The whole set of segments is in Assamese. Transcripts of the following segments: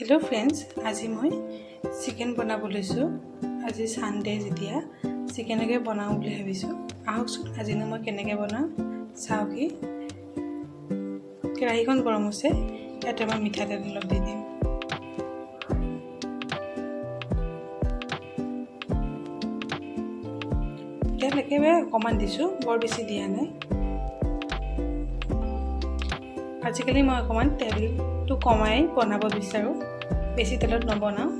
हेलो फ्रेंड्स, আজি মই চিকেন বনাব লৈছোঁ। আজি সানডে যেতিয়া চিকেনকে বনাওঁ বুলি ভাবিছোঁ। আহকচোন আজিনো মই কেনেকৈ বনাওঁ চাওঁকি। কেৰাহীখন গৰম হৈছে, ইয়াতে মই মিঠাতেল অলপ দি দিম। তেল একেবাৰে অকণমান দিছোঁ, বৰ বেছি দিয়া নাই। আজিকালি মই অকণমান তেলটো কমাই বনাব বিচাৰোঁ, বেছি তেলত নবনাওঁ।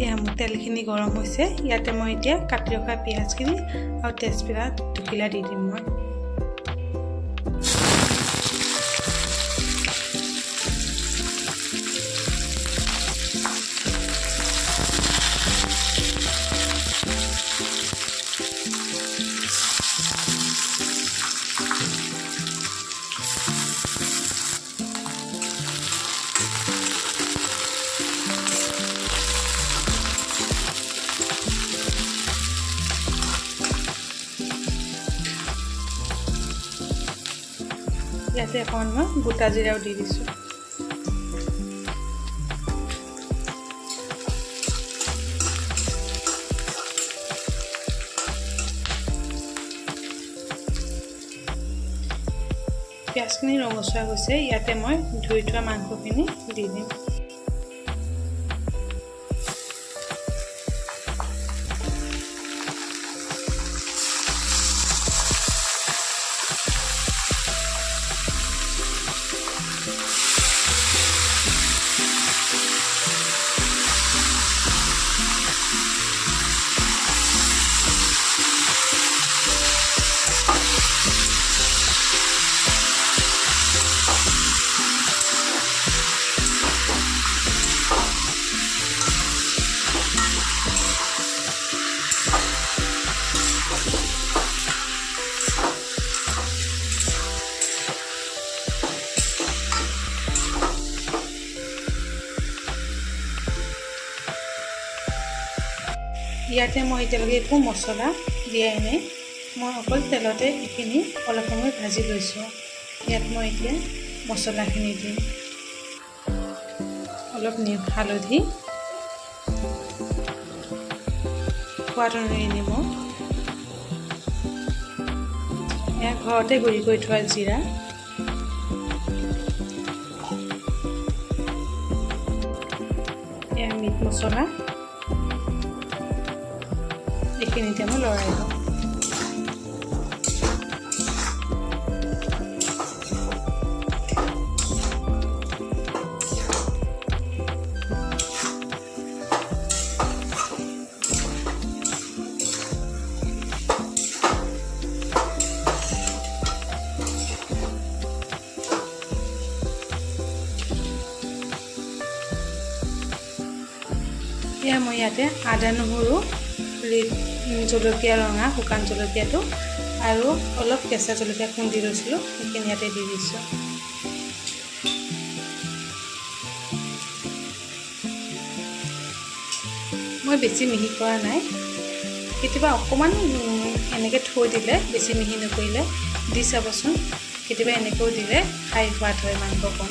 এয়া মোৰ তেলখিনি গৰম হৈছে, ইয়াতে মই এতিয়া কাটি ৰখা পিঁয়াজখিনি আৰু তেজপাত দুখিলা দি দিম মই। ইয়াতে অকণমান মই গোটা জিৰাও দি দিছোঁ। পিঁয়াজখিনি ৰঙচুৱা হৈছে, ইয়াতে মই ধুই থোৱা মাংসখিনি দি দিম। ইয়াতে মই এতিয়ালৈকে একো মছলা দিয়াই নাই, মই অকল তেলতে এইখিনি অলপ সময় ভাজি লৈছোঁ। ইয়াত মই এতিয়া মছলাখিনি দিম। অলপ হালধি, সোৱাদ অনুযায়ী নিমখ, এয়া ঘৰতে গুড়ি কৰি থোৱা জিৰা, এয়া মিট মছলা, এইখিনিতে মই লৰাই লওঁ। এয়া মই ইয়াতে আদা নহৰু, জলকীয়া ৰঙা, শুকান জলকীয়াটো আৰু অলপ কেঁচা জলকীয়া খুন্দি লৈছিলোঁ, সেইখিনি ইয়াতে দি দিছোঁ। মই বেছি মিহি কৰা নাই, কেতিয়াবা অকণমান এনেকৈ থৈ দিলে, বেছি মিহি নকৰিলে দি চাবচোন, কেতিয়াবা এনেকৈও দিলে খাই সোৱাদ হয় মাংসকণ।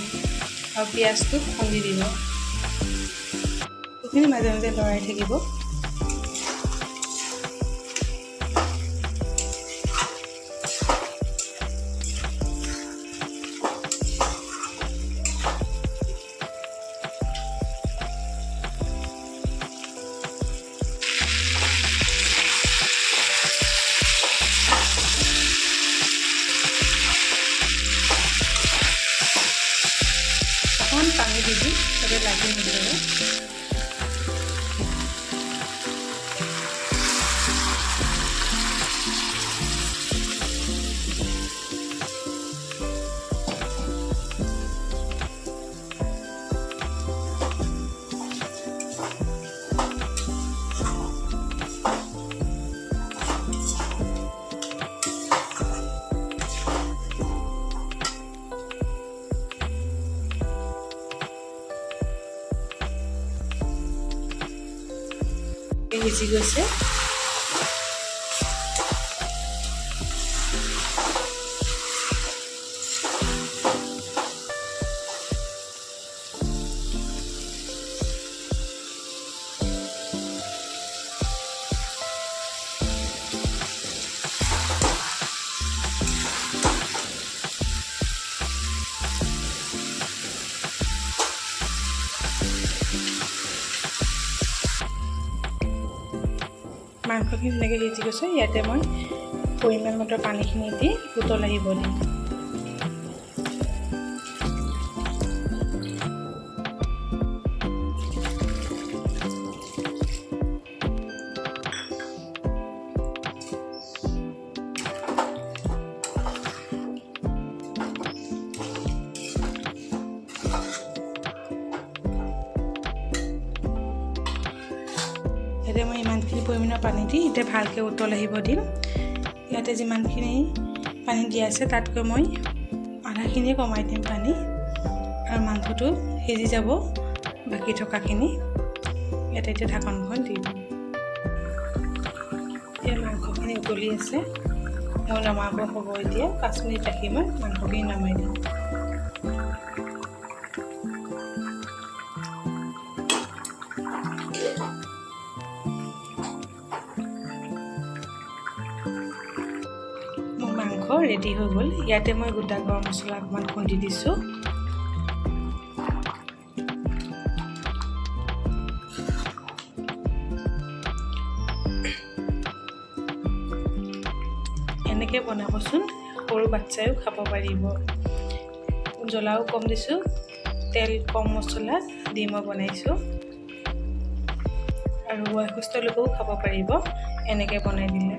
আৰু পিঁয়াজটো খুন্দি দিব, সেইখিনি মাজে মাজে লৰাই থাকিব। অকণমান পানী দি দিম, তাতে লাগি নধৰে। সিজি গৈছে। মাংসখিনি এনেকৈ সিজি গৈছে। ইয়াতে মই পৰিমাণ মতে পানীখিনি দি উতল আহিব দিম। ইয়াতে মই ইমানখিনি পৰিমাণৰ পানী দি এতিয়া ভালকৈ উতল আহিব দিম। ইয়াতে যিমানখিনি পানী দিয়া আছে তাতকৈ মই আধাখিনি কমাই দিম পানী, আৰু মাংসটো সিজি যাব বাকী থকাখিনি। ইয়াতে এতিয়া ঢাকনখন দি দিম। এতিয়া মাংসখিনি উতলি আছে, মই নমাব হ'ব। এতিয়া 5 মিনিট ৰাখি মই মাংসখিনি নমাই দিম। মাংস ৰেডি হৈ গ'ল। ইয়াতে মই গোটা গৰম মছলা অকণমান খুন্দি দিছোঁ। এনেকৈ বনাবচোন, সৰু বাচ্চায়ো খাব পাৰিব। জ্বলাও কম দিছোঁ, তেল কম মছলা দি মই বনাইছোঁ, আৰু বয়সস্থ লোকেও খাব পাৰিব এনেকৈ বনাই দিলে।